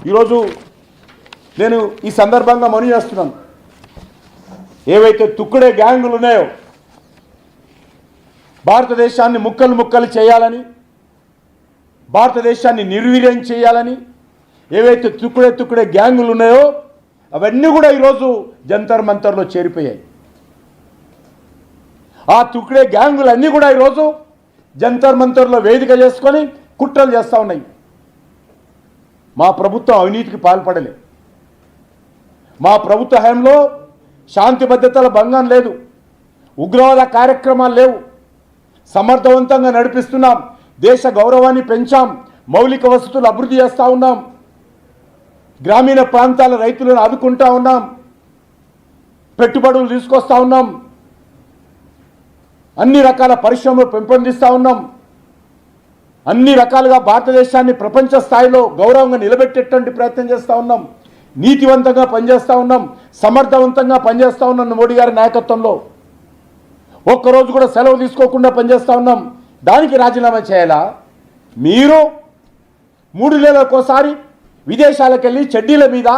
ఈరోజు నేను ఈ సందర్భంగా మనవి చేస్తున్నాను, ఏవైతే తుక్కుడే గ్యాంగులు ఉన్నాయో భారతదేశాన్ని ముక్కలు ముక్కలు చేయాలని, భారతదేశాన్ని నిర్వీర్యం చేయాలని ఏవైతే తుక్కుడే గ్యాంగులు ఉన్నాయో అవన్నీ కూడా ఈరోజు జంతర్ మంతర్లో చేరిపోయాయి. ఆ తుక్కుడే గ్యాంగులన్నీ కూడా ఈరోజు జంతర్ మంతర్లో వేదిక చేసుకొని కుట్రలు చేస్తూ ఉన్నాయి. మా ప్రభుత్వం అవినీతికి పాల్పడలే, మా ప్రభుత్వ హయాంలో శాంతి భద్రతల భంగం లేదు, ఉగ్రవాద కార్యక్రమాలు లేవు, సమర్థవంతంగా నడిపిస్తున్నాం, దేశ గౌరవాన్ని పెంచాం, మౌలిక వసతులు అభివృద్ధి చేస్తూ ఉన్నాం, గ్రామీణ ప్రాంతాల రైతులను ఆదుకుంటూ ఉన్నాం, పెట్టుబడులు తీసుకొస్తూ ఉన్నాం, అన్ని రకాల పరిశ్రమలు పెంపొందిస్తూ ఉన్నాం, అన్ని రకాలుగా భారతదేశాన్ని ప్రపంచ స్థాయిలో గౌరవంగా నిలబెట్టేటువంటి ప్రయత్నం చేస్తూ ఉన్నాం, నీతివంతంగా పనిచేస్తూ ఉన్నాం, సమర్థవంతంగా పనిచేస్తూ ఉన్నాం. మోడీ గారి నాయకత్వంలో ఒక్కరోజు కూడా సెలవు తీసుకోకుండా పనిచేస్తూ ఉన్నాం. దానికి రాజీనామా చేయాలా? మీరు 3 నెలలకోసారి విదేశాలకు వెళ్ళి చెడ్డీల మీద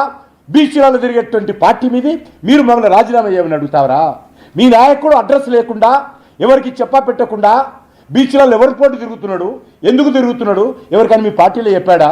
బీచ్లలో తిరిగేటువంటి పార్టీ మీది మీరు మమ్మల్ని రాజీనామా చేయమని అడుగుతారా? మీ నాయకుడు అడ్రస్ లేకుండా, ఎవరికి చెప్పా పెట్టకుండా బీచ్లలో ఎవరి పోటీ తిరుగుతున్నాడు, ఎందుకు తిరుగుతున్నాడు, ఎవరికైనా మీ పార్టీలో చెప్పాడా?